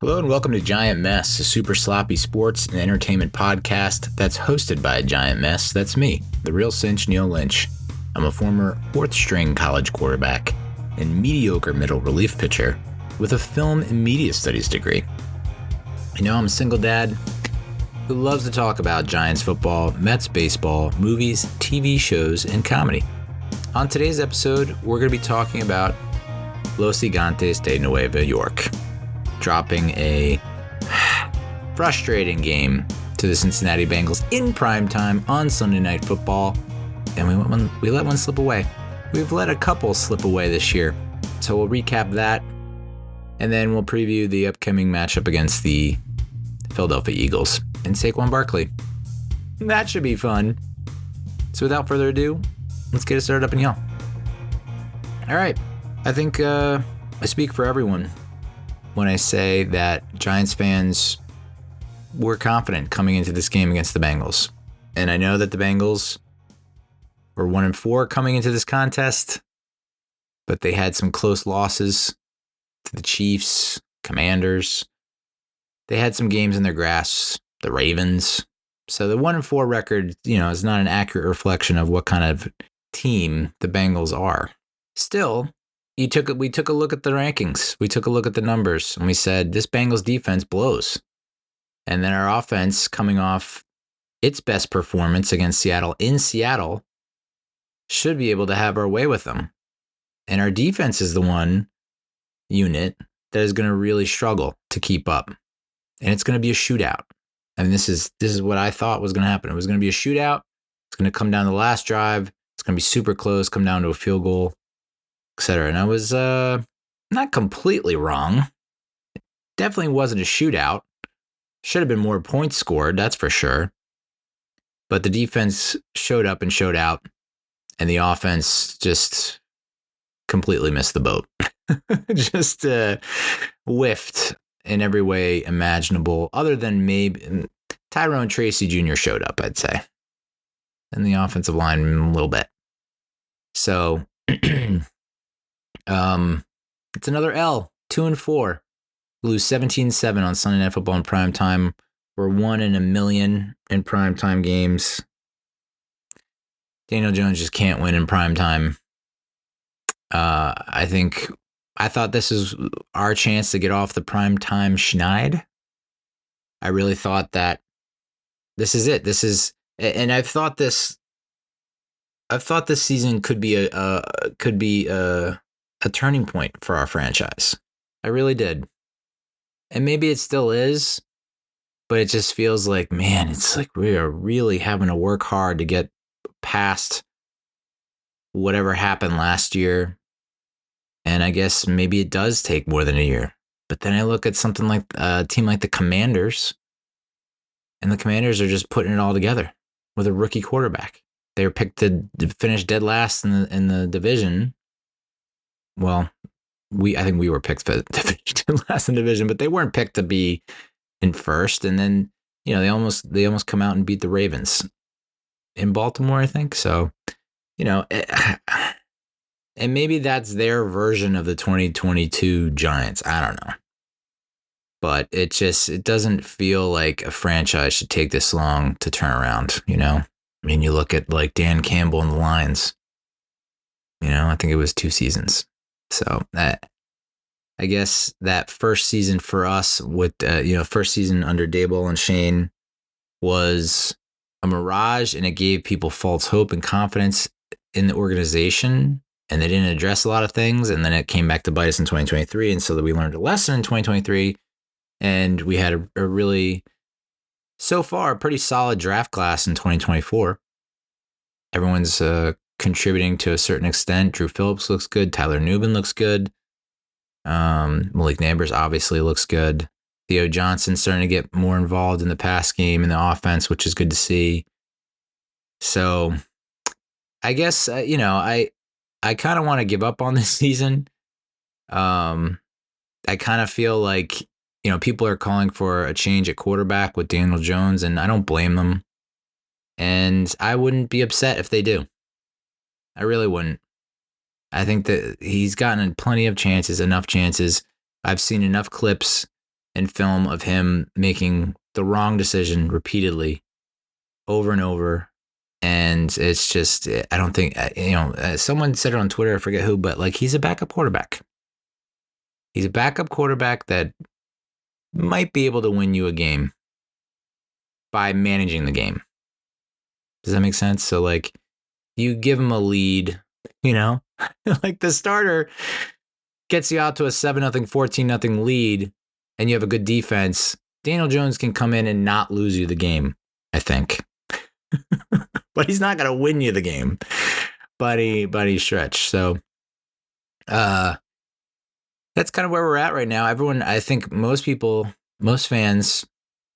Hello and welcome to Giant Mess, a super sloppy sports and entertainment podcast that's hosted by a giant mess. That's me, the real cinch, Neal Lynch. I'm a former fourth-string college quarterback and mediocre middle relief pitcher with a film and media studies degree. I'm a single dad who loves to talk about Giants football, Mets baseball, movies, TV shows, and comedy. On today's episode, we're going to be talking about Los Gigantes de Nueva York dropping a frustrating game to the Cincinnati Bengals in primetime on Sunday Night Football, and we let one slip away. We've let a couple slip away this year, so we'll recap that, and then we'll preview the upcoming matchup against the Philadelphia Eagles and Saquon Barkley. That should be fun. So without further ado, let's get it started up in y'all. All right, I think I speak for everyone when I say that Giants fans were confident coming into this game against the Bengals. And I know that the Bengals were 1-4 coming into this contest, but they had some close losses to the Chiefs, Commanders. They had some games in their grasp, the Ravens. So the 1-4 record, is not an accurate reflection of what kind of team the Bengals are. Still, we took a look at the rankings. We took a look at the numbers, and we said this Bengals defense blows. And then our offense, coming off its best performance against Seattle in Seattle, should be able to have our way with them. And our defense is the one unit that is going to really struggle to keep up. And it's going to be a shootout. And this is what I thought was going to happen. It was going to be a shootout. It's going to come down to the last drive. It's going to be super close, come down to a field goal, etc. And I was not completely wrong. It definitely wasn't a shootout. Should have been more points scored, that's for sure. But the defense showed up and showed out, and the offense just completely missed the boat. Just whiffed in every way imaginable, other than maybe Tyrone Tracy Jr. showed up, I'd say. And the offensive line a little bit. So it's another L, 2-4. Lose 17-7 on Sunday Night Football in primetime. We're 1 in a million in primetime games. Daniel Jones just can't win in primetime. I thought this is our chance to get off the primetime schneid. I really thought that this is it. And I've thought this season could be a turning point for our franchise. I really did. And maybe it still is, but it just feels like, man, it's like we are really having to work hard to get past whatever happened last year. And I guess maybe it does take more than a year. But then I look at something like a team like the Commanders, and the Commanders are just putting it all together with a rookie quarterback. They were picked to finish dead last in the division. Well, I think we were picked to finish dead last in the division, but they weren't picked to be in first. And then they almost come out and beat the Ravens in Baltimore, I think. So and maybe that's their version of the 2022 Giants. I don't know. But it doesn't feel like a franchise should take this long to turn around, I mean, you look at like Dan Campbell and the Lions, I think it was 2 seasons. So I guess that first season for us with, first season under Daboll and Shane was a mirage, and it gave people false hope and confidence in the organization. And they didn't address a lot of things. And then it came back to bite us in 2023. And so that we learned a lesson in 2023. And we had a really, so far, a pretty solid draft class in 2024. Everyone's contributing to a certain extent. Drew Phillips looks good. Tyler Nubin looks good. Malik Neighbors obviously looks good. Theo Johnson's starting to get more involved in the pass game and the offense, which is good to see. So I guess, I kind of want to give up on this season. I kind of feel like, people are calling for a change at quarterback with Daniel Jones, and I don't blame them. And I wouldn't be upset if they do. I really wouldn't. I think that he's gotten plenty of chances, enough chances. I've seen enough clips and film of him making the wrong decision repeatedly over and over. And it's just, I don't think, someone said it on Twitter, I forget who, but like, he's a backup quarterback. He's a backup quarterback that might be able to win you a game by managing the game. Does that make sense? So like, you give him a lead, like the starter gets you out to a 7-0, 14-0 lead, and you have a good defense. Daniel Jones can come in and not lose you the game, I think. But he's not going to win you the game by any stretch. So that's kind of where we're at right now. Everyone, I think most fans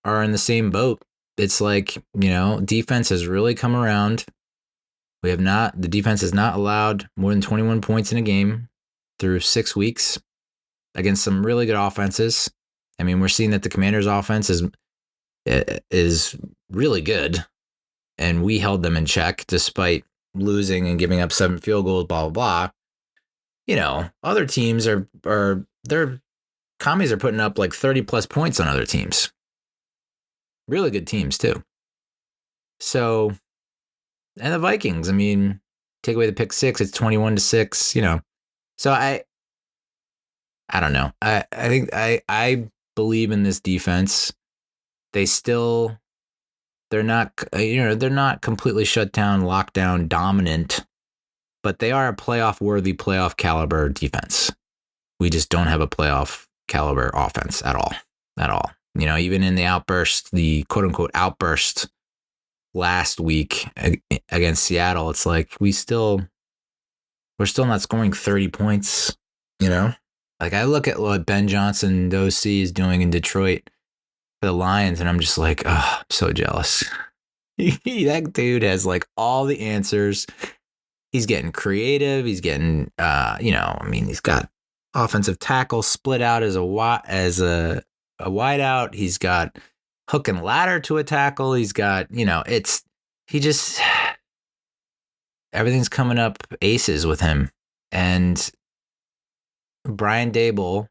are in the same boat. It's like, defense has really come around. The defense has not allowed more than 21 points in a game through 6 weeks against some really good offenses. I mean, we're seeing that the Commanders' offense is really good, and we held them in check despite losing and giving up 7 field goals, blah, blah, blah. Other teams their commies are putting up like 30 plus points on other teams. Really good teams too. So, and the Vikings, I mean, take away the pick 6, it's 21-6, So I don't know. I think I believe in this defense. They're not completely shut down, locked down, dominant, but they are a playoff caliber defense. We just don't have a playoff caliber offense at all. Even in the quote unquote outburst last week against Seattle, it's like we're still not scoring 30 points, Like I look at what Ben Johnson, the OC, is doing in Detroit for the Lions, and I'm just like, oh, I'm so jealous. That dude has like all the answers. He's getting creative. He's getting, he's got offensive tackle split out as a wideout. He's got hook and ladder to a tackle. He's got, everything's coming up aces with him. And Brian Daboll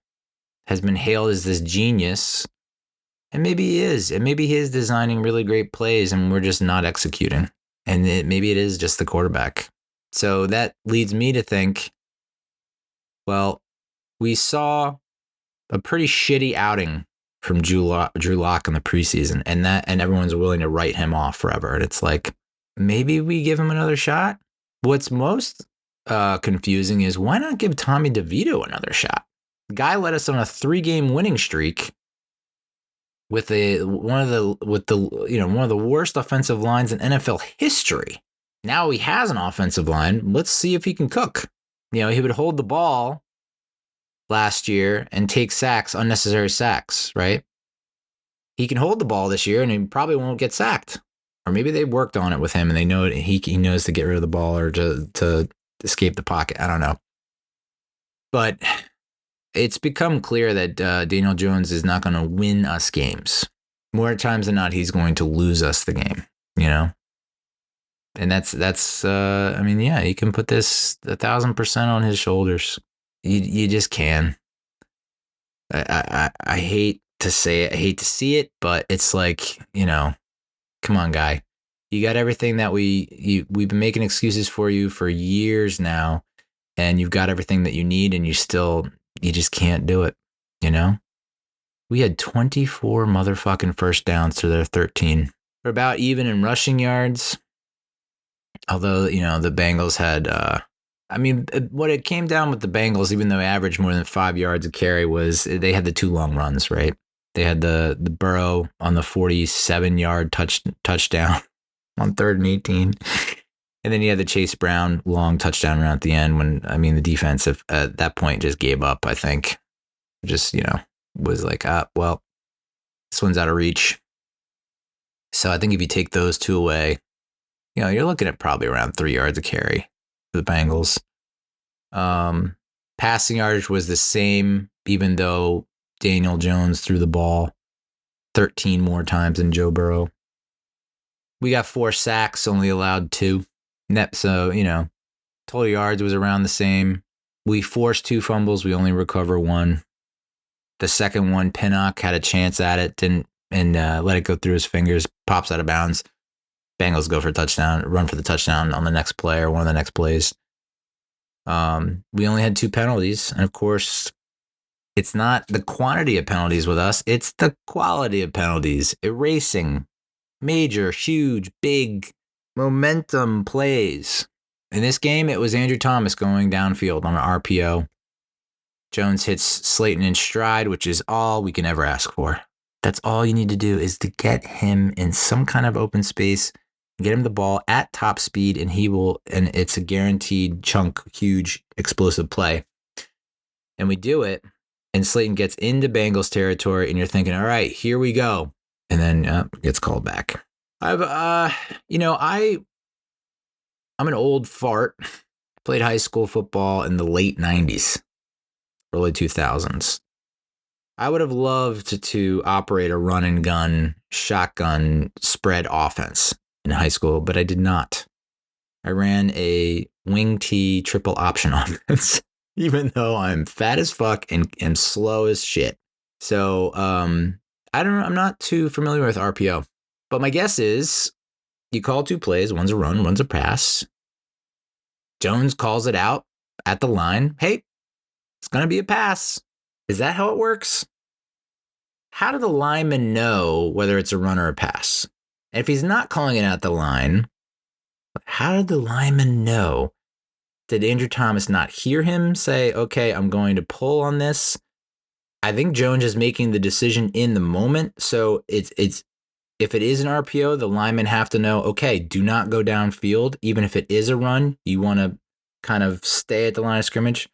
has been hailed as this genius. And maybe he is. And maybe he is designing really great plays and we're just not executing. And maybe it is just the quarterback. So that leads me to think, well, we saw a pretty shitty outing from Drew Lock in the preseason, and everyone's willing to write him off forever. And it's like, maybe we give him another shot. What's most confusing is, why not give Tommy DeVito another shot? The guy led us on a 3-game winning streak with one of the worst offensive lines in NFL history. Now he has an offensive line. Let's see if he can cook. He would hold the ball last year and take unnecessary sacks, right? He can hold the ball this year and he probably won't get sacked. Or maybe they worked on it with him and they know he knows to get rid of the ball or to escape the pocket. I don't know. But it's become clear that Daniel Jones is not going to win us games. More times than not, he's going to lose us the game, And that's you can put this 1,000% on his shoulders. You just can. I hate to say it. I hate to see it, but it's like, come on, guy. You got everything that we've been making excuses for you for years now, and you've got everything that you need, and you just can't do it, We had 24 motherfucking first downs to their 13. We're about even in rushing yards. Although, the Bengals had, what it came down with the Bengals, even though they averaged more than 5 yards a carry, was they had the 2 long runs, right? They had the Burrow on the 47-yard touchdown on 3rd and 18. And then you had the Chase Brown long touchdown run at the end when, the defense at that point just gave up, I think. Just, was like, well, this one's out of reach. So I think if you take those 2 away, you're looking at probably around 3 yards a carry for the Bengals. Passing yardage was the same, even though Daniel Jones threw the ball 13 more times than Joe Burrow. We got 4 sacks, only allowed 2. So, total yards was around the same. We forced 2 fumbles. We only recover 1. The second one, Pinnock had a chance at it, didn't, and let it go through his fingers, pops out of bounds. Bengals go for a touchdown, run for the touchdown on the next play or one of the next plays. We only had 2 penalties. And of course, it's not the quantity of penalties with us, it's the quality of penalties. Erasing major, huge, big momentum plays. In this game, it was Andrew Thomas going downfield on an RPO. Jones hits Slayton in stride, which is all we can ever ask for. That's all you need to do is to get him in some kind of open space, get him the ball at top speed, and it's a guaranteed chunk, huge, explosive play. And we do it, and Slayton gets into Bengals territory, and you're thinking, all right, here we go. And then gets called back. I'm an old fart. Played high school football in the late 90s, early 2000s. I would have loved to operate a run and gun, shotgun spread offense in high school, but I did not. I ran a wing T triple option offense, even though I'm fat as fuck and am slow as shit. So I'm not too familiar with RPO, but my guess is you call 2 plays. One's a run, one's a pass. Jones calls it out at the line. Hey, it's going to be a pass. Is that how it works? How do the linemen know whether it's a run or a pass? And if he's not calling it out the line, how did the linemen know? Did Andrew Thomas not hear him say, okay, I'm going to pull on this? I think Jones is making the decision in the moment. So it's if it is an RPO, the linemen have to know, okay, do not go downfield. Even if it is a run, you want to kind of stay at the line of scrimmage.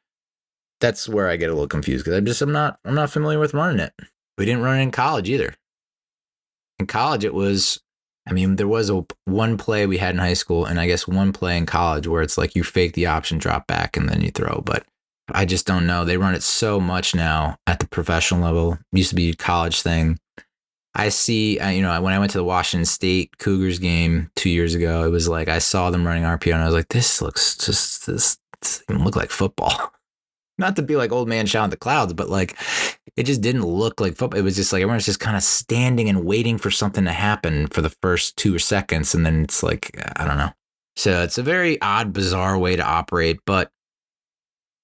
That's where I get a little confused because I'm not familiar with running it. We didn't run it in college either. In college, there was one play we had in high school, and I guess one play in college where it's like you fake the option, drop back, and then you throw. But I just don't know. They run it so much now at the professional level. It used to be a college thing. I see, when I went to the Washington State Cougars game 2 years ago, it was like I saw them running RPO, and I was like, this doesn't look like football. Not to be like old man shouting at the clouds, but like it just didn't look like football. It was just like everyone's just kind of standing and waiting for something to happen for the first 2 seconds. And then it's like, I don't know. So it's a very odd, bizarre way to operate, but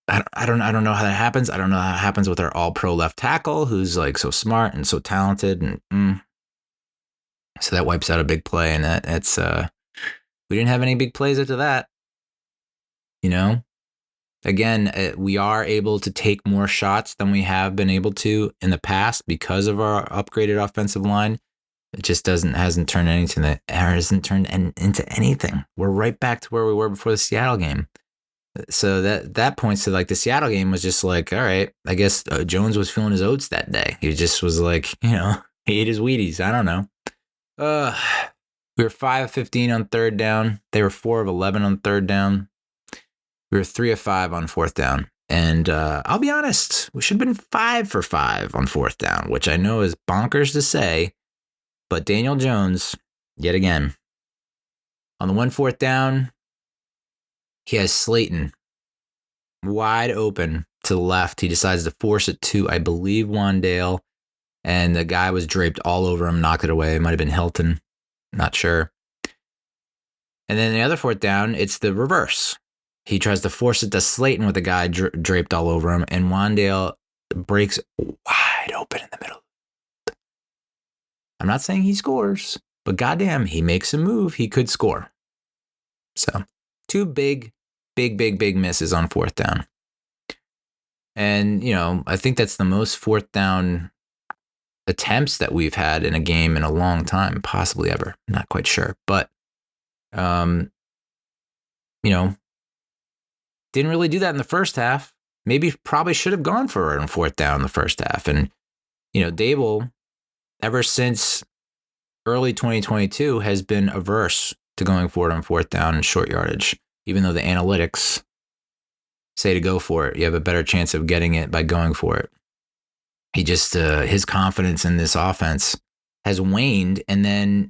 I don't know how that happens. I don't know how it happens with our all pro left tackle, who's like so smart and so talented. And so that wipes out a big play. And we didn't have any big plays after that, Again, we are able to take more shots than we have been able to in the past because of our upgraded offensive line. It just hasn't turned into anything. We're right back to where we were before the Seattle game. So that points to like the Seattle game was just like, all right, I guess Jones was feeling his oats that day. He just was like, he ate his Wheaties. I don't know. We were 5 of 15 on third down. They were 4 of 11 on third down. We were 3 of 5 on fourth down. And I'll be honest, we should have been 5 for 5 on fourth down, which I know is bonkers to say. But Daniel Jones, yet again, on the 1 4th down, he has Slayton wide open to the left. He decides to force it to, I believe, Wandale. And the guy was draped all over him, knocked it away. It might have been Hilton. Not sure. And then the other 4th down, it's the reverse. He tries to force it to Slayton with a guy draped all over him, and Wandale breaks wide open in the middle. I'm not saying he scores, but goddamn, he makes a move. He could score. So 2 big misses on 4th down. And, I think that's the most 4th down attempts that we've had in a game in a long time, possibly ever. Not quite sure, but, didn't really do that in the first half. Maybe probably should have gone for it on 4th down in the first half. And, Dable, ever since early 2022, has been averse to going for it on 4th down and short yardage, even though the analytics say to go for it. You have a better chance of getting it by going for it. He just, his confidence in this offense has waned. And then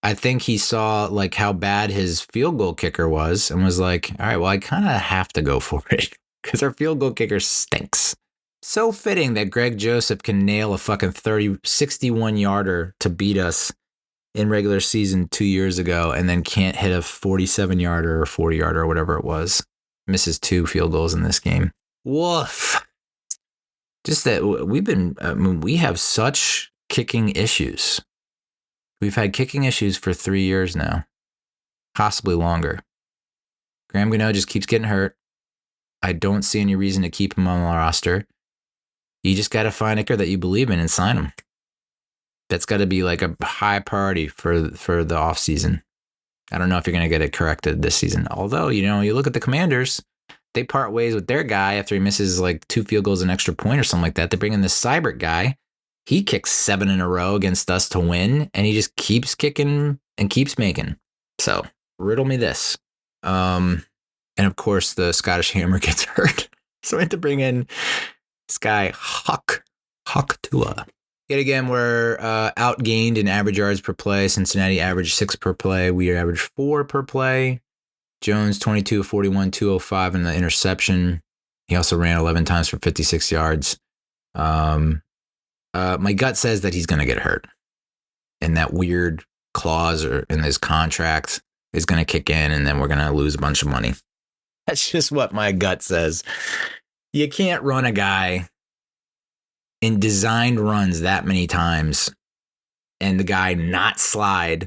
I think he saw like how bad his field goal kicker was and was like, all right, well, I kind of have to go for it because our field goal kicker stinks. So fitting that Greg Joseph can nail a fucking 61 yarder to beat us in regular season 2 years ago and then can't hit a 47 yarder or 40 yarder or whatever it was. Misses 2 field goals in this game. Woof. Just that we have such kicking issues. We've had kicking issues for 3 years now, possibly longer. Graham Gano just keeps getting hurt. I don't see any reason to keep him on the roster. You just got to find a kicker that you believe in and sign him. That's got to be like a high priority for the offseason. I don't know if you're going to get it corrected this season. Although, you look at the Commanders, they part ways with their guy after he misses like 2 field goals, an extra point or something like that. They bring in this Seibert guy. He kicks 7 in a row against us to win, and he just keeps kicking and keeps making. So, riddle me this. And of course, the Scottish Hammer gets hurt. So I had to bring in this guy, Huck Tua. Yet again, we're outgained in average yards per play. Cincinnati averaged 6 per play. We averaged 4 per play. Jones, 22 of 41, 205 in the interception. He also ran 11 times for 56 yards. My gut says that he's going to get hurt. And that weird clause in his contract is going to kick in, and then we're going to lose a bunch of money. That's just what my gut says. You can't run a guy in designed runs that many times and the guy not slide,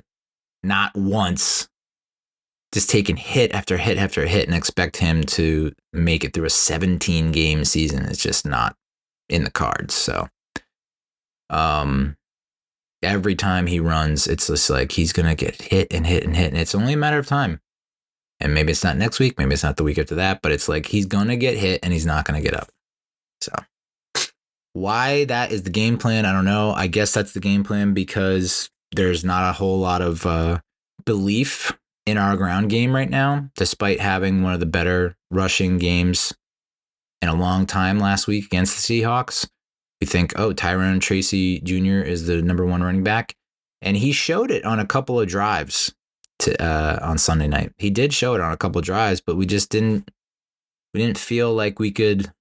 not once, just taking hit after hit after hit and expect him to make it through a 17-game season. It's just not in the cards. So every time he runs, it's just like he's going to get hit and hit and hit. And it's only a matter of time. And maybe it's not next week. Maybe it's not the week after that. But it's like he's going to get hit and he's not going to get up. So why that is the game plan, I don't know. I guess that's the game plan because there's not a whole lot of belief in our ground game right now, despite having one of the better rushing games in a long time last week against the Seahawks. We think, Tyrone Tracy Jr. is the number 1 running back. And he showed it on a couple of drives on Sunday night. He did show it on a couple of drives, but we just didn't feel like we could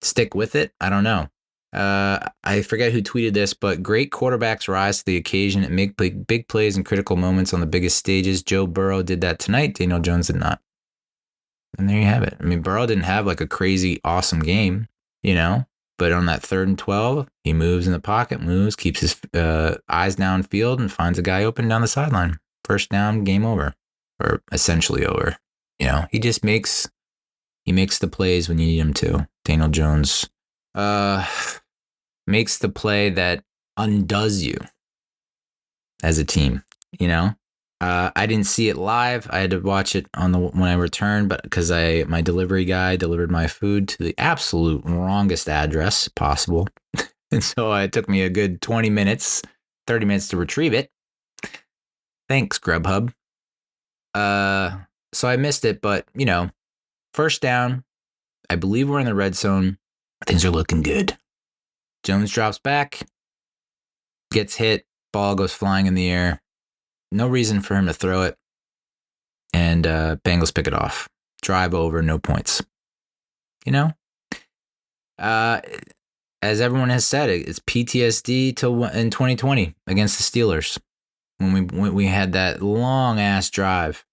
stick with it. I don't know. I forget who tweeted this, but great quarterbacks rise to the occasion and make big plays in critical moments on the biggest stages. Joe Burrow did that tonight. Daniel Jones did not. And there you have it. I mean, Burrow didn't have like a crazy awesome game, but on that 3rd and 12, he moves in the pocket, keeps his eyes downfield and finds a guy open down the sideline. First down, game over, or essentially over. He just makes the plays when you need him to. Daniel Jones makes the play that undoes you as a team. I didn't see it live. I had to watch it when I returned, but because my delivery guy delivered my food to the absolute wrongest address possible, and so it took me a good 30 minutes to retrieve it. Thanks, Grubhub. So I missed it, but first down. I believe we're in the red zone. Things are looking good. Jones drops back, gets hit, ball goes flying in the air. No reason for him to throw it. And Bengals pick it off. Drive over, no points. As everyone has said, it's PTSD in 2020 against the Steelers. When we had that long ass drive.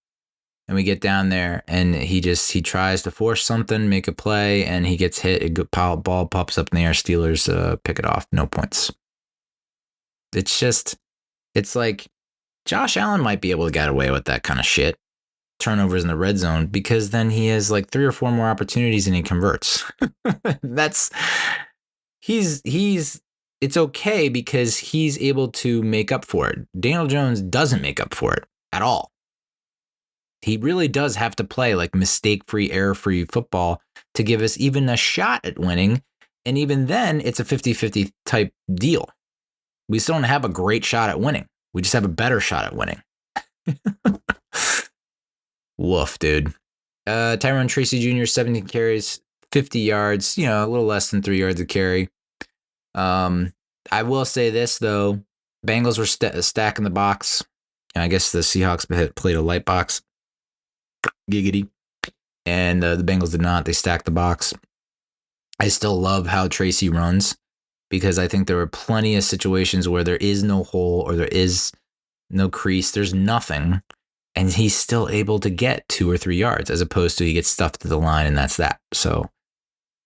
And we get down there, and he tries to force something, make a play, and he gets hit. A good ball pops up in the air. Steelers pick it off. No points. It's like Josh Allen might be able to get away with that kind of shit. Turnovers in the red zone, because then he has like 3 or 4 more opportunities and he converts. It's okay because he's able to make up for it. Daniel Jones doesn't make up for it at all. He really does have to play like mistake-free, error-free football to give us even a shot at winning. And even then, it's a 50-50 type deal. We still don't have a great shot at winning. We just have a better shot at winning. Woof, dude. Tyrone Tracy Jr., 17 carries, 50 yards, a little less than 3 yards a carry. I will say this, though. Bengals were stacking the box. I guess the Seahawks played a light box. Giggity. And the Bengals did not. They stacked the box. I still love how Tracy runs because I think there were plenty of situations where there is no hole or there is no crease. There's nothing. And he's still able to get 2 or 3 yards as opposed to he gets stuffed to the line and that's that. So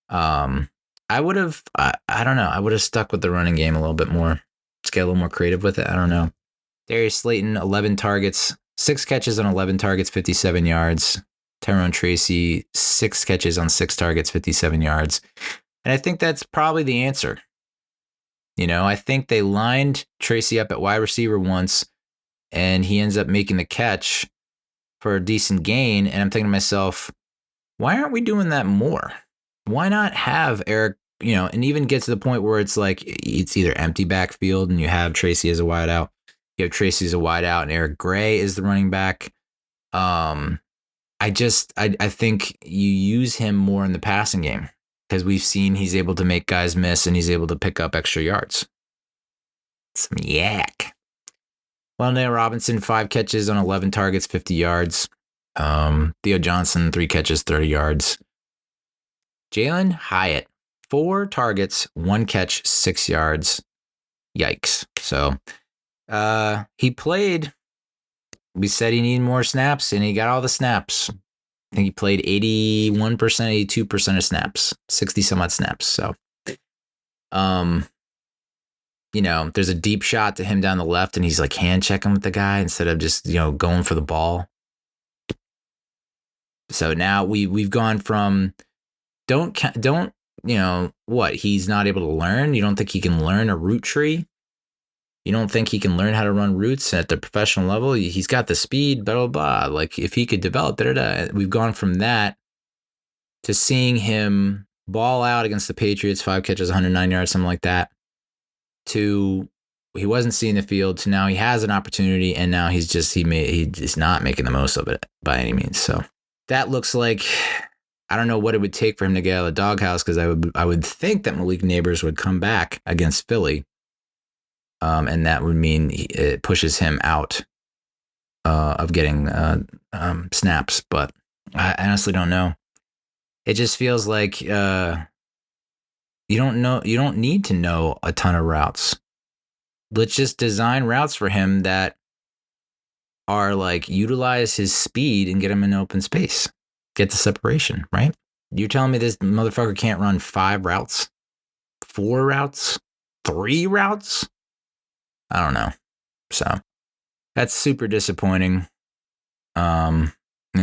I would have, I don't know. I would have stuck with the running game a little bit more. Just get a little more creative with it. I don't know. Darius Slayton, 11 targets, 6 catches on 11 targets, 57 yards. Tyrone Tracy, 6 catches on 6 targets, 57 yards. And I think that's probably the answer. I think they lined Tracy up at wide receiver once, and he ends up making the catch for a decent gain. And I'm thinking to myself, why aren't we doing that more? Why not have Eric, and even get to the point where it's like it's either empty backfield and you have Tracy as a wideout. You have Tracy as a wideout and Eric Gray is the running back. I think you use him more in the passing game because we've seen he's able to make guys miss and he's able to pick up extra yards. Some yak. Well, Neal Robinson, 5 catches on 11 targets, 50 yards. Theo Johnson, 3 catches, 30 yards. Jalen Hyatt, 4 targets, 1 catch, 6 yards. Yikes. So he played. We said he needed more snaps, and he got all the snaps. I think he played 81%, 82% of snaps, 60-some-odd snaps. So, there's a deep shot to him down the left, and he's like hand checking with the guy instead of just, going for the ball. So now we've gone from he's not able to learn. You don't think he can learn a route tree? You don't think he can learn how to run routes at the professional level? He's got the speed, blah, blah, blah. Like, if he could develop, we've gone from that to seeing him ball out against the Patriots, 5 catches, 109 yards, something like that, to he wasn't seeing the field, to now he has an opportunity, and now he's not making the most of it by any means. So that looks like, I don't know what it would take for him to get out of the doghouse, because I would think that Malik Neighbors would come back against Philly. And that would mean it pushes him out of getting snaps. But I honestly don't know. It just feels like you don't need to know a ton of routes. Let's just design routes for him that are like utilize his speed and get him in open space. Get the separation, right? You're telling me this motherfucker can't run 5 routes? 4 routes? 3 routes? I don't know. So that's super disappointing. It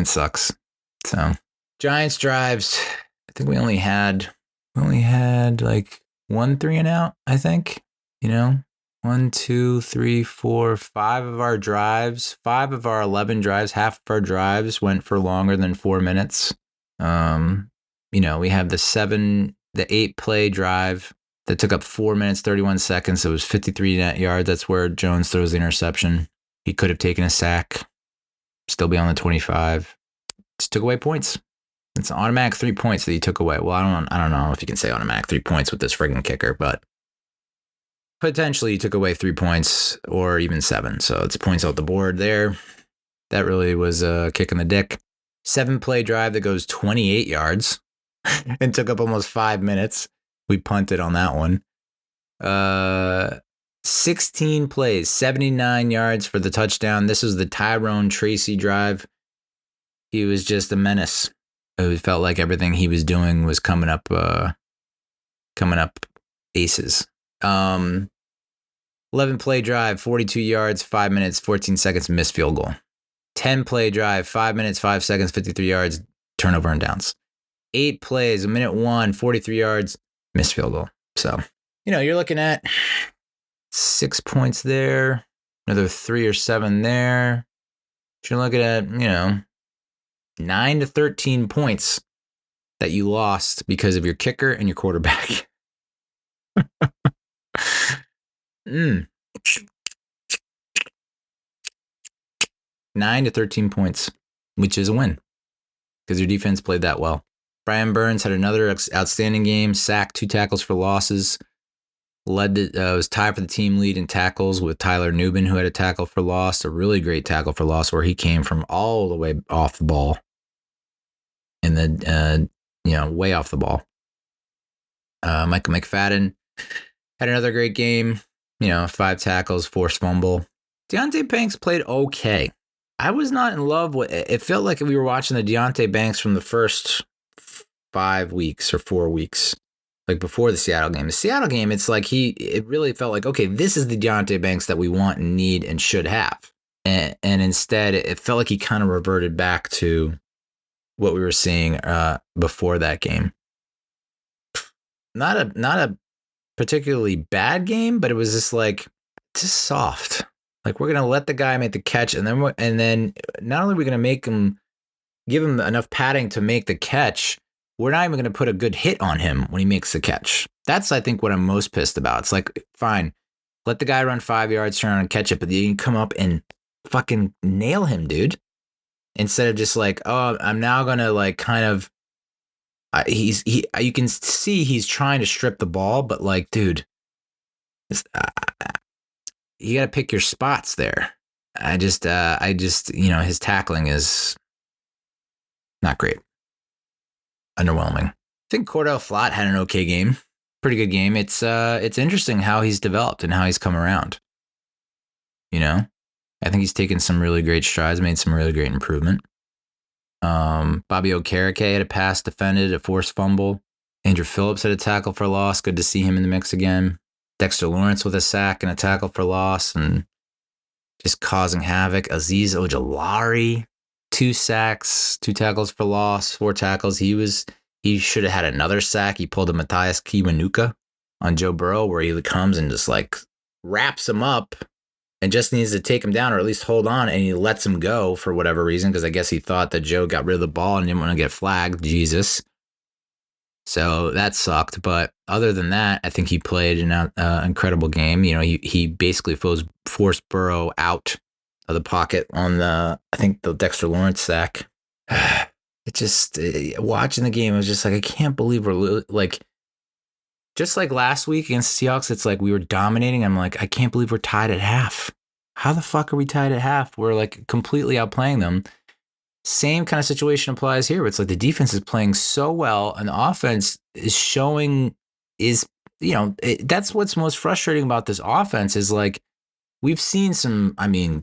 sucks. So Giants drives. I think we only had like 1 3 and out, I think. 1, 2, 3, 4, 5 of our drives, 5 of our 11 drives, half of our drives went for longer than 4 minutes. We have the 8 play drive that took up 4 minutes, 31 seconds. It was 53 net yards. That's where Jones throws the interception. He could have taken a sack, still be on the 25. Just took away points. It's an automatic 3 points that he took away. Well, I don't know if you can say automatic 3 points with this friggin' kicker, but potentially he took away 3 points or even 7. So it's points out the board there. That really was a kick in the dick. 7 play drive that goes 28 yards and took up almost 5 minutes. We punted on that one. 16 plays, 79 yards for the touchdown. This was the Tyrone Tracy drive. He was just a menace. It felt like everything he was doing was coming up aces. 11 play drive, 42 yards, 5 minutes, 14 seconds, missed field goal. 10 play drive, 5 minutes, 5 seconds, 53 yards, turnover and downs. 8 plays, a minute 1, 43 yards, missed field goal. So, you're looking at 6 points there, another 3 or 7 there. You're looking at, 9 to 13 points that you lost because of your kicker and your quarterback. 9 to 13 points, which is a win because your defense played that well. Brian Burns had another outstanding game, sacked, 2 tackles for losses, was tied for the team lead in tackles with Tyler Nubin, who had a tackle for loss, a really great tackle for loss where he came from all the way off the ball and then, way off the ball. Michael McFadden had another great game. 5 tackles, forced fumble. Deontay Banks played okay. I was not in love with it. It felt like we were watching the Deontay Banks from the first 5 weeks or 4 weeks, like before the Seattle game. The Seattle game, it's like it really felt like, okay, this is the Deontay Banks that we want and need and should have. And instead, it felt like he kind of reverted back to what we were seeing before that game. Not a particularly bad game, but it was just soft. Like, we're gonna let the guy make the catch, and then not only are we gonna give him enough padding to make the catch, we're not even gonna put a good hit on him when he makes the catch. That's, I think, what I'm most pissed about. It's like, fine, let the guy run 5 yards, turn around and catch it, but you can come up and fucking nail him, dude. Instead of just like, oh, I'm now gonna like kind of. You can see he's trying to strip the ball, but like, dude, you got to pick your spots there. I just, his tackling is not great. Underwhelming. I think Cordell Flott had an okay game. Pretty good game. It's interesting how he's developed and how he's come around. I think he's taken some really great strides, made some really great improvement. Bobby Okereke had a pass defended, a forced fumble. Andrew Phillips had a tackle for loss. Good to see him in the mix again. Dexter Lawrence with a sack and a tackle for loss and just causing havoc. Azeez Ojulari, 2 sacks, 2 tackles for loss, 4 tackles. He should have had another sack. He pulled a Matthias Kiwanuka on Joe Burrow, where he comes and just like wraps him up and just needs to take him down or at least hold on, and he lets him go for whatever reason, because I guess he thought that Joe got rid of the ball and didn't want to get flagged. Jesus. So that sucked. But other than that, I think he played an incredible game. He basically forced Burrow out of the pocket on the Dexter Lawrence sack. Watching the game, I was just like, I can't believe we're like, just like last week against the Seahawks, it's like we were dominating. I'm like, I can't believe we're tied at half. How the fuck are we tied at half? We're like completely outplaying them. Same kind of situation applies here. It's like the defense is playing so well and the offense is showing that's what's most frustrating about this offense is like we've seen some,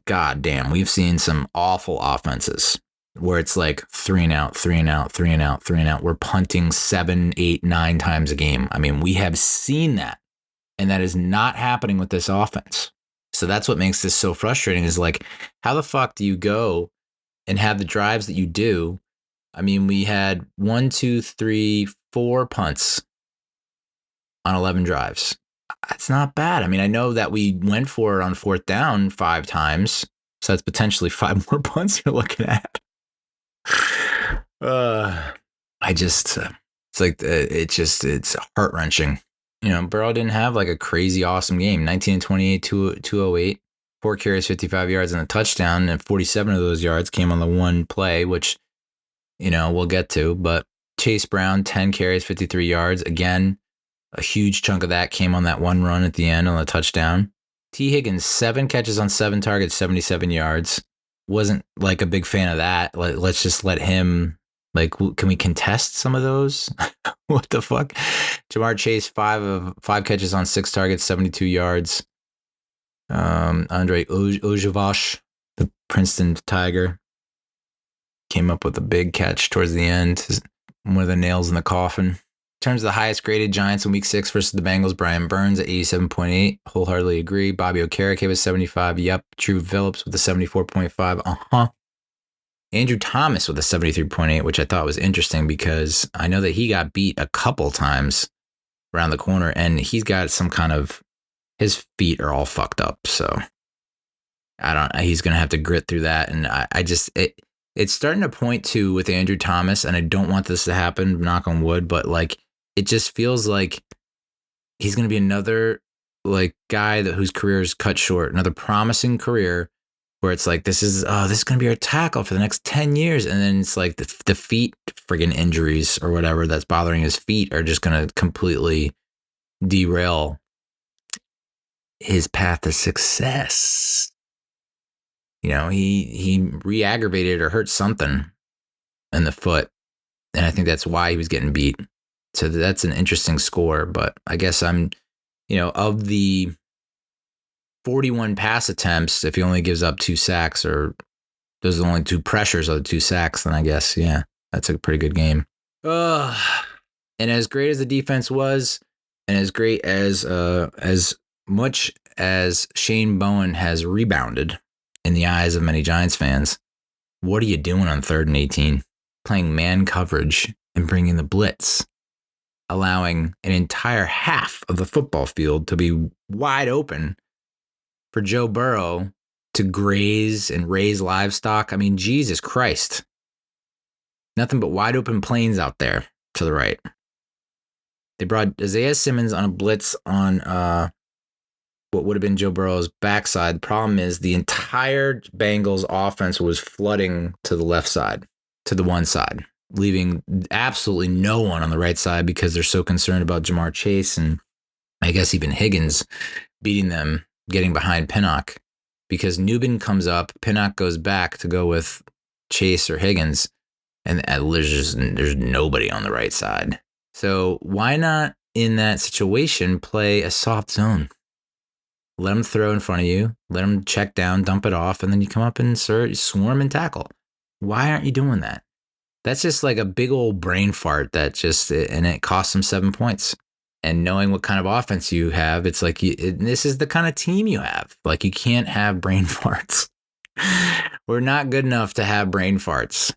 goddamn, we've seen some awful offenses where it's like 3 and out, 3 and out, 3 and out, 3 and out. We're punting 7, 8, 9 times a game. We have seen that, and that is not happening with this offense. So that's what makes this so frustrating is like, how the fuck do you go and have the drives that you do? We had 1, 2, 3, 4 punts on 11 drives. That's not bad. I know that we went for it on 4th down 5 times. So that's potentially 5 more punts you're looking at. It's heart-wrenching. Burrow didn't have like a crazy awesome game. 19 and 28, 208, 4 carries, 55 yards and a touchdown, and 47 of those yards came on the one play, which, we'll get to. But Chase Brown, 10 carries, 53 yards. Again, a huge chunk of that came on that one run at the end on the touchdown. T. Higgins, 7 catches on 7 targets, 77 yards. Wasn't like a big fan of that. Let's just let him, like, can we contest some of those? What the fuck? Jamar Chase, 5 catches on 6 targets, 72 yards. Andre Ojulari, the Princeton Tiger, came up with a big catch towards the end. One of the nails in the coffin. In terms of the highest graded Giants in week 6 versus the Bengals, Brian Burns at 87.8. Wholeheartedly agree. Bobby Okereke was 75. Yep. Drew Phillips with a 74.5. Andrew Thomas with a 73.8, which I thought was interesting because I know that he got beat a couple times around the corner and he's got some kind of, his feet are all fucked up. So he's going to have to grit through that. And it's starting to point to with Andrew Thomas, and I don't want this to happen, knock on wood, but like, it just feels like he's going to be another like guy whose career is cut short, another promising career where it's like, this is going to be our tackle for the next 10 years. And then it's like the feet friggin' injuries or whatever that's bothering his feet are just going to completely derail his path to success. He re-aggravated or hurt something in the foot. And I think that's why he was getting beat. So that's an interesting score. But I guess of the 41 pass attempts, if he only gives up 2 sacks, or those are the only 2 pressures of the 2 sacks, then I guess, yeah, that's a pretty good game. And as great as the defense was, and as great as much as Shane Bowen has rebounded in the eyes of many Giants fans, what are you doing on 3rd and 18? Playing man coverage and bringing the blitz, allowing an entire half of the football field to be wide open for Joe Burrow to graze and raise livestock. I mean, Jesus Christ. Nothing but wide open plains out there to the right. They brought Isaiah Simmons on a blitz on what would have been Joe Burrow's backside. The problem is the entire Bengals offense was flooding to the left side, to the one side, leaving absolutely no one on the right side because they're so concerned about Jamar Chase and I guess even Higgins beating them, getting behind Pinnock, because Newbin comes up, Pinnock goes back to go with Chase or Higgins, and there's nobody on the right side. So why not, in that situation, play a soft zone? Let them throw in front of you, let them check down, dump it off, and then you come up and swarm and tackle. Why aren't you doing that? That's just like a big old brain fart and it costs them 7 points. And knowing what kind of offense you have, it's like this is the kind of team you have. Like, you can't have brain farts. We're not good enough to have brain farts.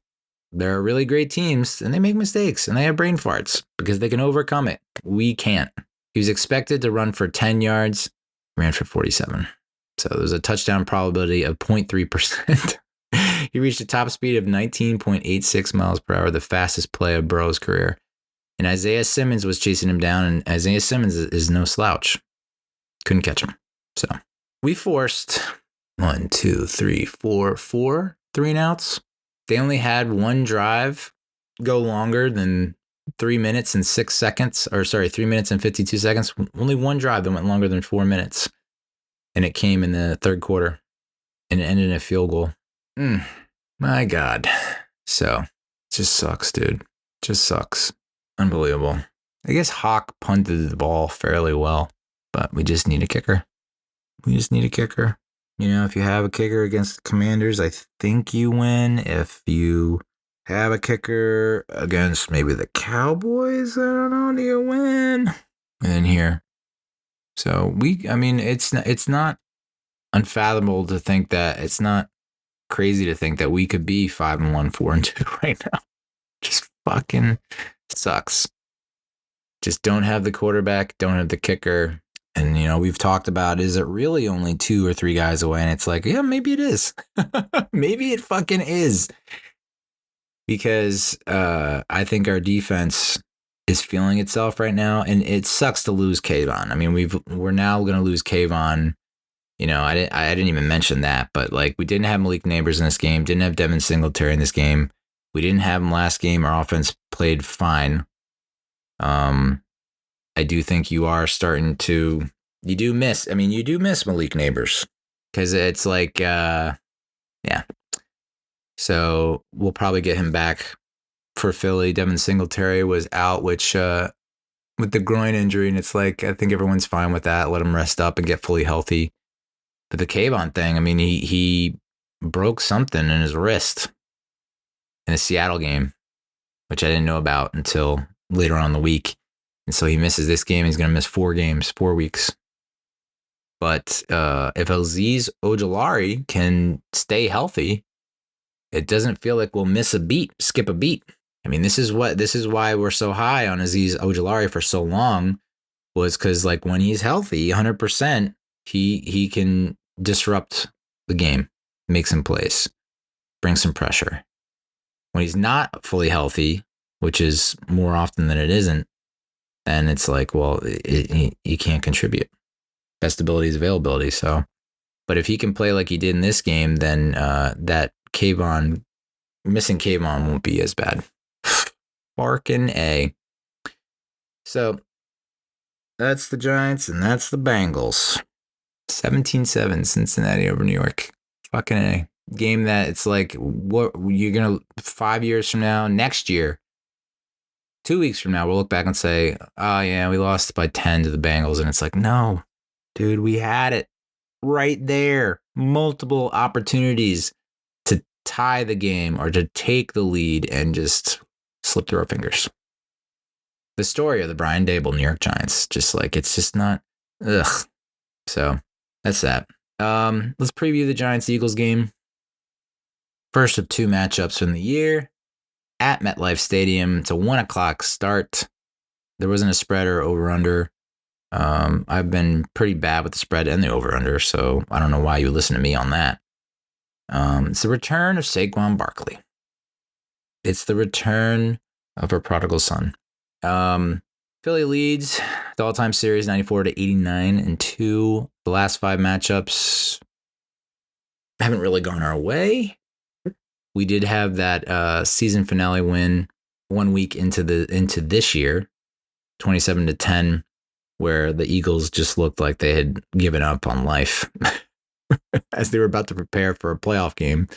There are really great teams, and they make mistakes, and they have brain farts because they can overcome it. We can't. He was expected to run for 10 yards, ran for 47. So there's a touchdown probability of 0.3%. He reached a top speed of 19.86 miles per hour, the fastest play of Burrow's career. And Isaiah Simmons was chasing him down, and Isaiah Simmons is no slouch. Couldn't catch him. So we forced 4 3-and-outs. They only had one drive go longer than 3 minutes and 6 seconds, 3 minutes and 52 seconds. Only one drive that went longer than 4 minutes. And it came in the third quarter, and it ended in a field goal. My God. So it just sucks, dude. Just sucks. Unbelievable. I guess Hawk punted the ball fairly well, but we just need a kicker. If you have a kicker against the Commanders, I think you win. If you have a kicker against maybe the Cowboys, I don't know, do you win? And then here. So it's not unfathomable to think that, it's not crazy to think that we could be 5-1, 4-2 right now. Just fucking sucks. Just don't have the quarterback, don't have the kicker. And, we've talked about, is it really only 2 or 3 guys away? And it's like, yeah, maybe it is. Maybe it fucking is. Because I think our defense is feeling itself right now. And it sucks to lose Kayvon. I mean, we're now going to lose Kayvon. I didn't even mention that. But, we didn't have Malik Neighbors in this game. Didn't have Devin Singletary in this game. We didn't have him last game. Our offense played fine. I do think you do miss Malik Neighbors, because it's like, yeah. So we'll probably get him back for Philly. Devin Singletary was out, which, with the groin injury, and it's like, I think everyone's fine with that. Let him rest up and get fully healthy. But the Kayvon thing, he broke something in his wrist in a Seattle game, which I didn't know about until later on in the week. And so he misses this game. He's going to miss 4 weeks. But if Azeez Ojulari can stay healthy, it doesn't feel like we'll skip a beat. This is why we're so high on Azeez Ojulari for so long, was because when he's healthy, 100%, he can disrupt the game, make some plays, bring some pressure. When he's not fully healthy, which is more often than it isn't, then it's like, well, he can't contribute. Best ability is availability. So, but if he can play like he did in this game, then that missing Kayvon won't be as bad. Barkin' A. So that's the Giants and that's the Bengals. 17-7 Cincinnati over New York. Fucking A. Game that it's like, what you're going to, 5 years from now, next year, 2 weeks from now, we'll look back and say, oh, yeah, we lost by 10 to the Bengals. And it's like, no, dude, we had it right there. Multiple opportunities to tie the game or to take the lead and just slip through our fingers. The story of the Brian Daboll New York Giants, just like, it's just not, ugh. So that's that. Let's preview the Giants-Eagles game. First of 2 matchups from the year at MetLife Stadium. It's a 1 o'clock start. There wasn't a spread or over-under. I've been pretty bad with the spread and the over-under, so I don't know why you listen to me on that. It's the return of Saquon Barkley. It's the return of our prodigal son. Philly leads the all-time series 94-89 in 2. The last 5 matchups haven't really gone our way. We did have that season finale win 1 week into this year, 27-10, where the Eagles just looked like they had given up on life as they were about to prepare for a playoff game.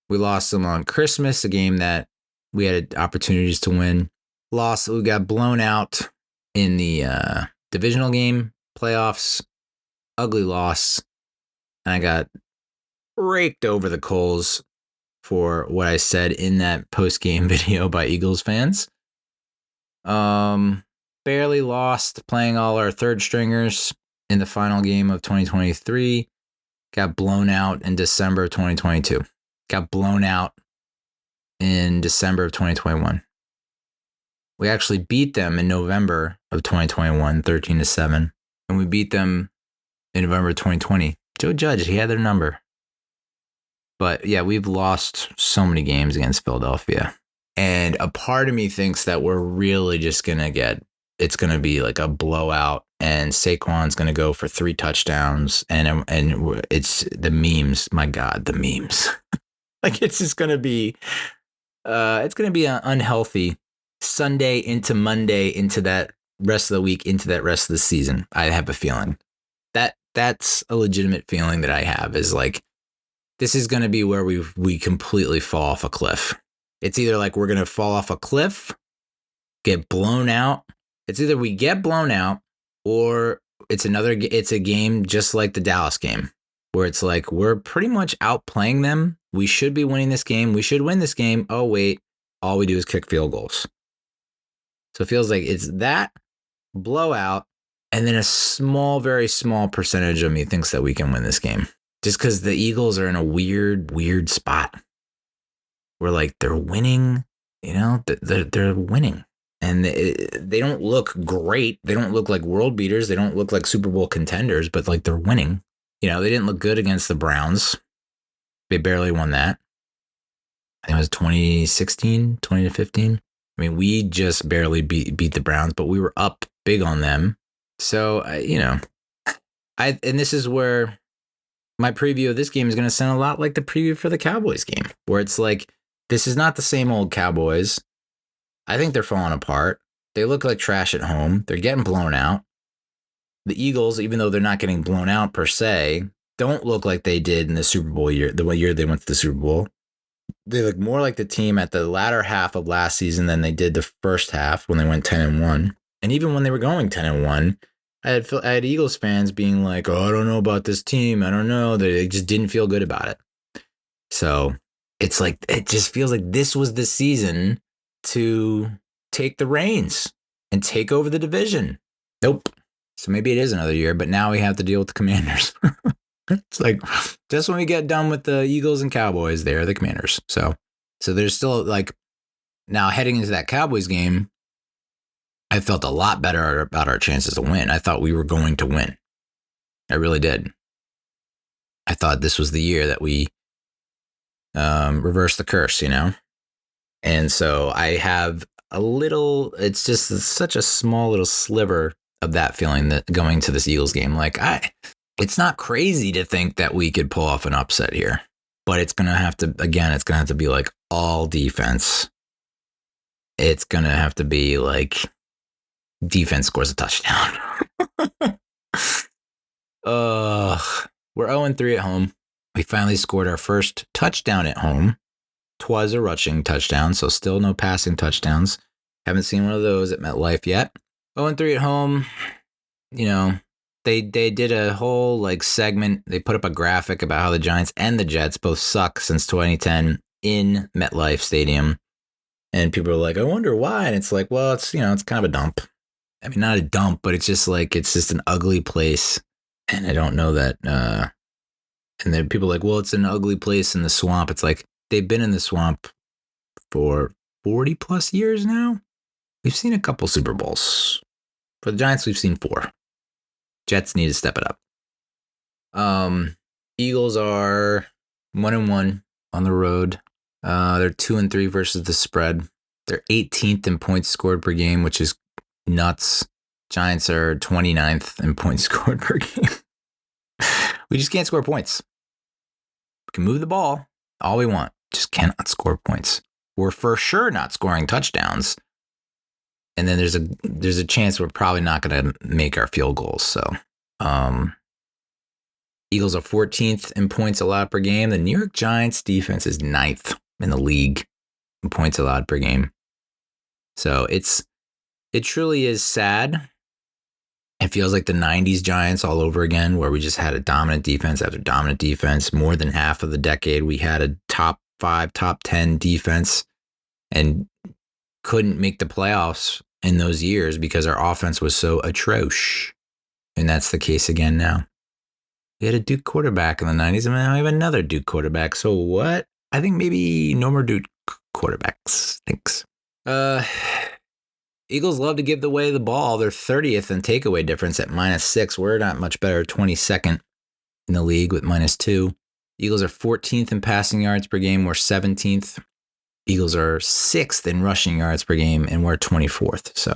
We lost them on Christmas, a game that we had opportunities to win. We got blown out in the divisional game, playoffs, ugly loss, and I got raked over the coals for what I said in that post-game video by Eagles fans. Barely lost, playing all our third stringers in the final game of 2023. Got blown out in December of 2022. Got blown out in December of 2021. We actually beat them in November of 2021, 13-7. And we beat them in November of 2020. Joe Judge, he had their number. But yeah, we've lost so many games against Philadelphia. And a part of me thinks that we're really just going to it's going to be like a blowout and Saquon's going to go for 3 touchdowns. And it's the memes. My God, the memes. Like it's just going to be, it's going to be an unhealthy Sunday into Monday into that rest of the week into that rest of the season. I have a feeling that's a legitimate feeling that I have is like, this is going to be where we completely fall off a cliff. It's either like we're going to fall off a cliff, get blown out. It's either we get blown out or it's a game just like the Dallas game where it's like we're pretty much outplaying them. We should be winning this game. We should win this game. Oh, wait, all we do is kick field goals. So it feels like it's that blowout and then a very small percentage of me thinks that we can win this game. Just because the Eagles are in a weird spot where like they're winning, they're winning. And they don't look great. They don't look like world beaters. They don't look like Super Bowl contenders, but like they're winning. They didn't look good against the Browns. They barely won that. I think it was 2016, 20-15. I mean, we just barely beat the Browns, but we were up big on them. So, and this is where my preview of this game is going to sound a lot like the preview for the Cowboys game, where it's like, this is not the same old Cowboys. I think they're falling apart. They look like trash at home. They're getting blown out. The Eagles, even though they're not getting blown out per se, don't look like they did in the Super Bowl year, the year they went to the Super Bowl. They look more like the team at the latter half of last season than they did the first half when they went 10-1. And even when they were going 10-1, I had Eagles fans being like, oh, I don't know about this team. I don't know. They just didn't feel good about it. So it's like, it just feels like this was the season to take the reins and take over the division. Nope. So maybe it is another year, but now we have to deal with the Commanders. It's like, just when we get done with the Eagles and Cowboys, they're the Commanders. So there's still like, now heading into that Cowboys game, I felt a lot better about our chances to win. I thought we were going to win. I really did. I thought this was the year that we reversed the curse, And so I have it's just such a small little sliver of that feeling that going to this Eagles game, it's not crazy to think that we could pull off an upset here, but it's going to have to be like all defense. It's going to have to be like defense scores a touchdown. We're 0-3 at home. We finally scored our first touchdown at home 'twas a rushing touchdown, so still no passing touchdowns. Haven't seen one of those at MetLife yet. 0-3 at home. You know, they did a whole like segment. They put up a graphic about how the Giants and the Jets both suck since 2010 in MetLife Stadium. And people are like, I wonder why. And it's like, well, it's, it's kind of a dump. I mean, not a dump, but it's just an ugly place. And I don't know that. And then people are like, well, it's an ugly place in the swamp. It's like they've been in the swamp for 40 plus years now. We've seen a couple Super Bowls. For the Giants, we've seen 4. Jets need to step it up. Eagles are 1-1 on the road. They're 2-3 versus the spread. They're 18th in points scored per game, which is nuts. Giants are 29th in points scored per game. We just can't score points. We can move the ball all we want. Just cannot score points. We're for sure not scoring touchdowns. And then there's a chance we're probably not going to make our field goals. So, Eagles are 14th in points allowed per game. The New York Giants defense is 9th in the league in points allowed per game. So it truly is sad. It feels like the 90s Giants all over again, where we just had a dominant defense after dominant defense. More than half of the decade, we had a top 5, top 10 defense and couldn't make the playoffs in those years because our offense was so atrocious. And that's the case again now. We had a Duke quarterback in the 90s, and now we have another Duke quarterback. So what? I think maybe no more Duke quarterbacks. Thanks. Eagles love to give away the ball. They're 30th in takeaway difference at -6. We're not much better, 22nd in the league with -2. Eagles are 14th in passing yards per game. We're 17th. Eagles are 6th in rushing yards per game, and we're 24th. So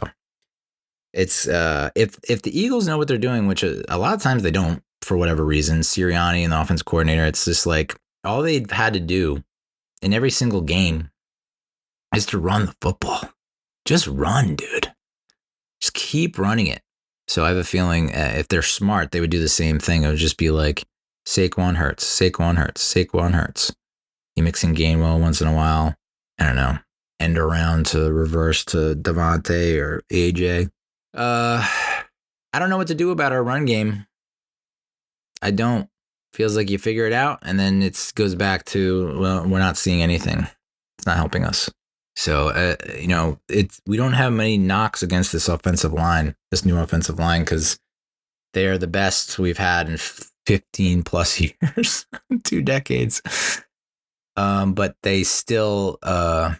it's if the Eagles know what they're doing, which a lot of times they don't for whatever reason, Sirianni and the offense coordinator, it's just like all they've had to do in every single game is to run the football. Just run, dude. Just keep running it. So I have a feeling if they're smart, they would do the same thing. It would just be like Saquon Hurts, Saquon Hurts, Saquon Hurts. You mix in Gainwell once in a while. I don't know. End around to reverse to Devontae or AJ. I don't know what to do about our run game. I don't. Feels like you figure it out, and then it goes back to, well, we're not seeing anything. It's not helping us. So, we don't have many knocks against this offensive line, this new offensive line, because they are the best we've had in 15 plus years, 2 decades. But they still are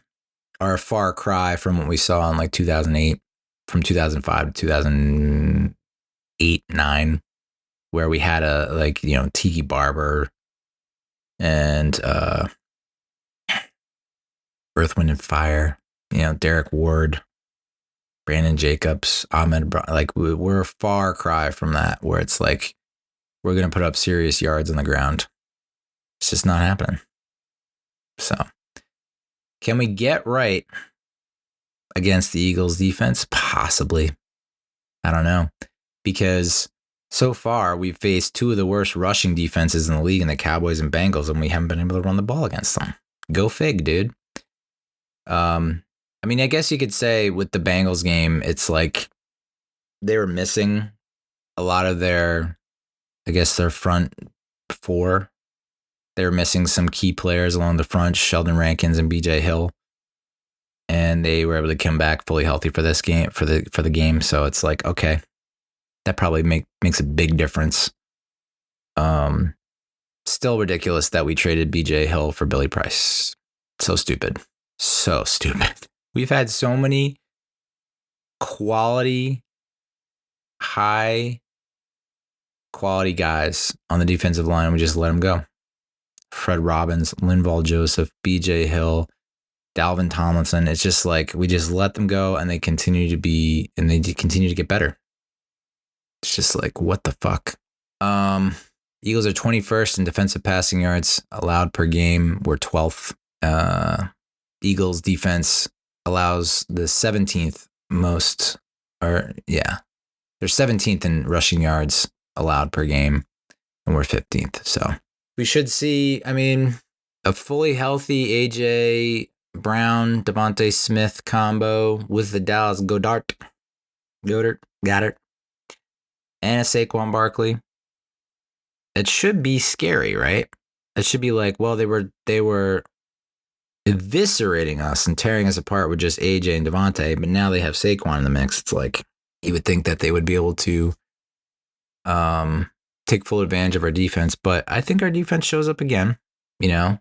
a far cry from what we saw in like 2008, from 2005 to 2008, 9, where we had Tiki Barber and Earth, Wind, and Fire, Derek Ward, Brandon Jacobs, Ahmed, we're a far cry from that, where it's like we're going to put up serious yards on the ground. It's just not happening. So, can we get right against the Eagles defense? Possibly. I don't know. Because so far, we've faced 2 of the worst rushing defenses in the league in the Cowboys and Bengals, and we haven't been able to run the ball against them. Go fig, dude. I guess you could say with the Bengals game, it's like they were missing a lot of their front 4. They were missing some key players along the front, Sheldon Rankins and BJ Hill. And they were able to come back fully healthy for this game, for the game. So it's like, okay, that probably makes a big difference. Still ridiculous that we traded BJ Hill for Billy Price. So stupid. So stupid. We've had so many high quality guys on the defensive line, and we just let them go. Fred Robbins, Linval Joseph, BJ Hill, Dalvin Tomlinson. It's just like we just let them go, and they continue to get better. It's just like, what the fuck? Eagles are 21st in defensive passing yards allowed per game. We're 12th. Eagles defense allows the 17th most, they're 17th in rushing yards allowed per game, and we're 15th. So we should see, A fully healthy AJ Brown, Devontae Smith combo with the Dallas Goddard, and a Saquon Barkley. It should be scary, right? It should be like, well, they were eviscerating us and tearing us apart with just AJ and Devontae, but now they have Saquon in the mix. It's like you would think that they would be able to take full advantage of our defense, but I think our defense shows up again. You know,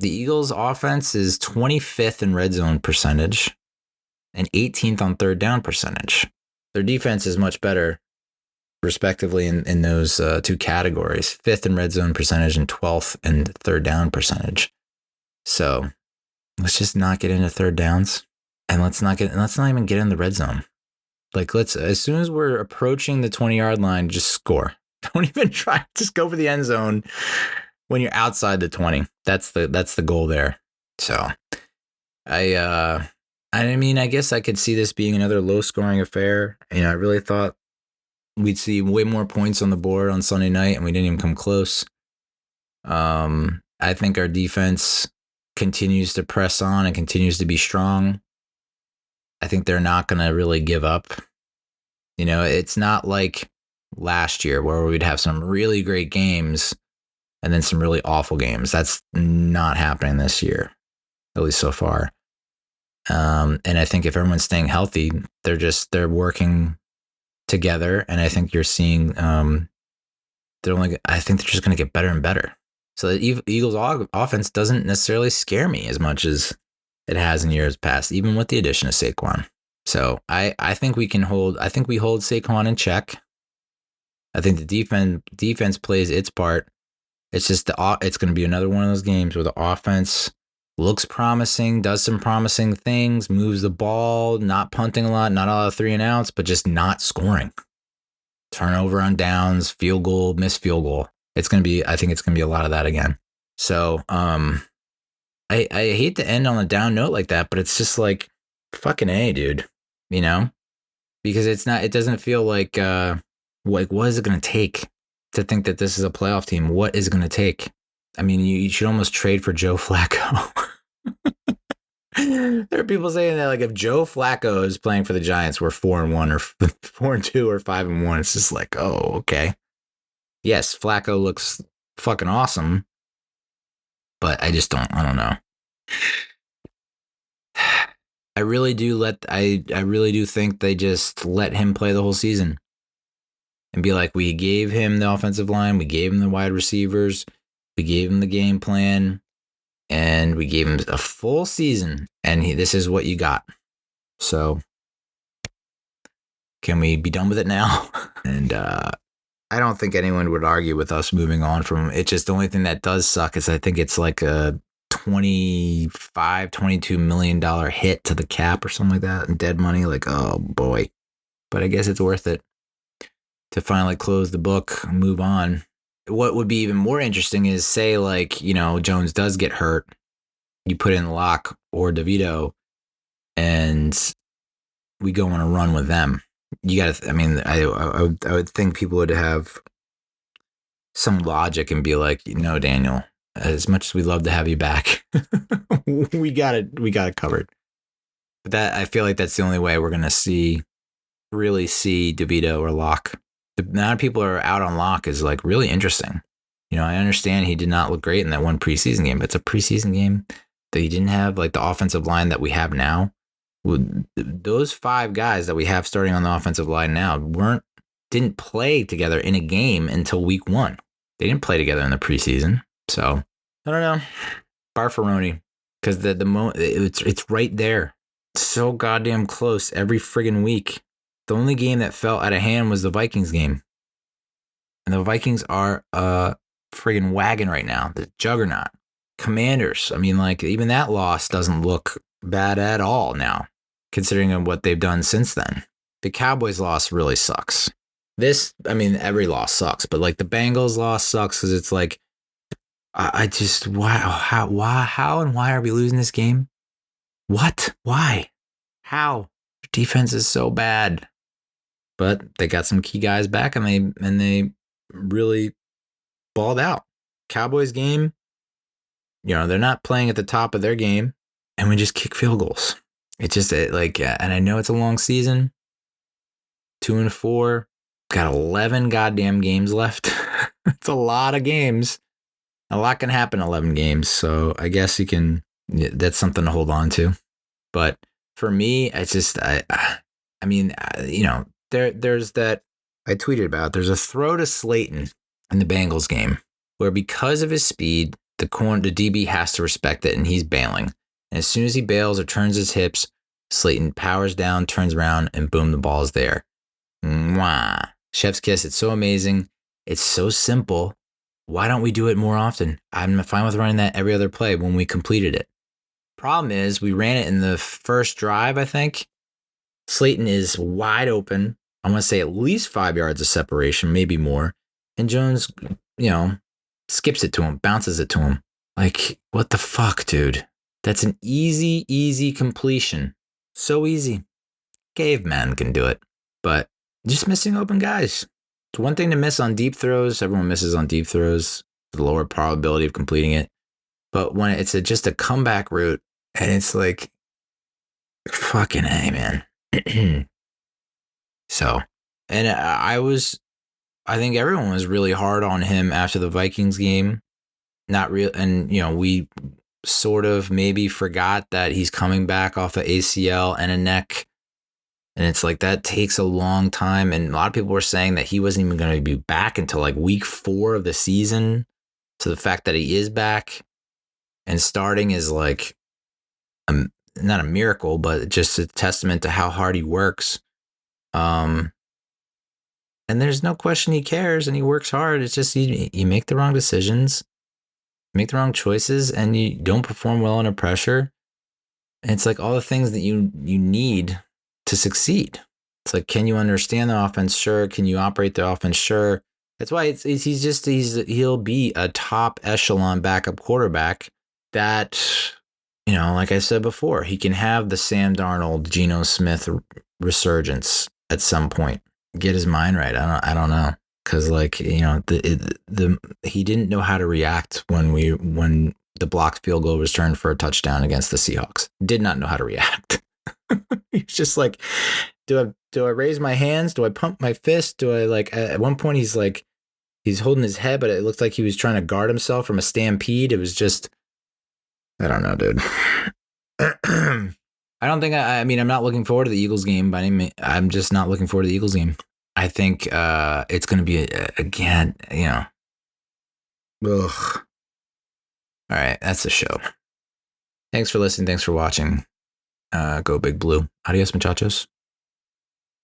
the Eagles' offense is 25th in red zone percentage and 18th on third down percentage. Their defense is much better, respectively, in those two categories: 5th in red zone percentage and 12th in third down percentage. So let's just not get into third downs, and let's not even get in the red zone. Like, as soon as we're approaching the 20-yard line, just score. Don't even try. Just go for the end zone when you're outside the 20. That's the goal there. So I mean, I guess I could see this being another low-scoring affair. You know, I really thought we'd see way more points on the board on Sunday night, and we didn't even come close. I think our defense continues to press on and continues to be strong. I think they're not going to really give up. You know, it's not like last year where we'd have some really great games and then some really awful games. That's not happening this year, at least so far. And I think if everyone's staying healthy, they're working together. And I think you're seeing, I think they're just going to get better and better. So the Eagles offense doesn't necessarily scare me as much as it has in years past, even with the addition of Saquon. So I think we hold Saquon in check. I think the defense plays its part. It's just it's going to be another one of those games where the offense looks promising, does some promising things, moves the ball, not punting a lot, not a lot of 3 and outs, but just not scoring. Turnover on downs, field goal, missed field goal. I think it's going to be a lot of that again. So, I hate to end on a down note like that, but it's just like, fucking A, dude, you know, because it doesn't feel like what is it going to take to think that this is a playoff team? What is it going to take? I mean, you should almost trade for Joe Flacco. There are people saying that, like, if Joe Flacco is playing for the Giants, we're 4-1 or 4-2 or 5-1. It's just like, oh, okay. Yes, Flacco looks fucking awesome, but I don't know. I really do think they just let him play the whole season and be like, we gave him the offensive line, we gave him the wide receivers, we gave him the game plan, and we gave him a full season, and this is what you got. So can we be done with it now? And I don't think anyone would argue with us moving on from it. Just the only thing that does suck is I think it's like a $22 million hit to the cap or something like that in dead money. Like, oh boy. But I guess it's worth it to finally close the book and move on. What would be even more interesting is, say, like, you know, Jones does get hurt, you put in Locke or DeVito, and we go on a run with them. You got to, I mean, I would think people would have some logic and be like, you know, Daniel, as much as we'd love to have you back, we got it covered. But I feel like that's the only way we're going to really see DeVito or Locke. The amount of people are out on Locke is like really interesting. You know, I understand he did not look great in that one preseason game, but it's a preseason game that he didn't have like the offensive line that we have now. Those 5 guys that we have starting on the offensive line now didn't play together in a game until week 1. They didn't play together in the preseason. So I don't know. Barfaroni, because the moment it's right there. It's so goddamn close every friggin' week. The only game that fell out of hand was the Vikings game. And the Vikings are a friggin' wagon right now. The juggernaut. Commanders. I mean, like, even that loss doesn't look bad at all now, considering what they've done since then. The Cowboys loss really sucks. Every loss sucks, but like the Bengals loss sucks because it's like, how and why are we losing this game? What? Why? How? Your defense is so bad. But they got some key guys back and they really balled out. Cowboys game, they're not playing at the top of their game, and we just kick field goals. It's just and I know it's a long season, 2-4, got 11 goddamn games left. It's a lot of games. A lot can happen in 11 games, so I guess that's something to hold on to. But for me, it's just, there's that I tweeted about. There's a throw to Slayton in the Bengals game where because of his speed, the DB has to respect it, and he's bailing. And as soon as he bails or turns his hips, Slayton powers down, turns around, and boom, the ball is there. Mwah. Chef's kiss. It's so amazing. It's so simple. Why don't we do it more often? I'm fine with running that every other play when we completed it. Problem is, we ran it in the first drive, I think. Slayton is wide open. I want to say at least 5 yards of separation, maybe more. And Jones, skips it to him, bounces it to him. Like, what the fuck, dude? That's an easy completion. So easy. Caveman can do it. But just missing open guys. It's one thing to miss on deep throws. Everyone misses on deep throws. The lower probability of completing it. But when it's just a comeback route, and it's like, fucking A, man. So, and I think everyone was really hard on him after the Vikings game. Not real, and we sort of maybe forgot that he's coming back off the ACL and a neck. And it's like that takes a long time. And a lot of people were saying that he wasn't even going to be back until like week 4 of the season. So the fact that he is back and starting is like not a miracle, but just a testament to how hard he works. And there's no question he cares and he works hard. It's just you make the wrong decisions, make the wrong choices, and you don't perform well under pressure. And it's like all the things that you need to succeed. It's like, can you understand the offense? Sure. Can you operate the offense? Sure. That's why he'll be a top echelon backup quarterback that, like I said before, he can have the Sam Darnold, Geno Smith resurgence at some point. Get his mind right. I don't know. Cause he didn't know how to react when the blocked field goal was turned for a touchdown against the Seahawks. Did not know how to react. He's just like, do I raise my hands? Do I pump my fist? Do I at one point he's holding his head, but it looked like he was trying to guard himself from a stampede. It was just, I don't know, dude. I don't think I'm not looking forward to the Eagles game by any means. I'm just not looking forward to the Eagles game. I think it's going to be again, ugh. All right, that's the show. Thanks for listening. Thanks for watching. Go Big Blue. Adios, muchachos.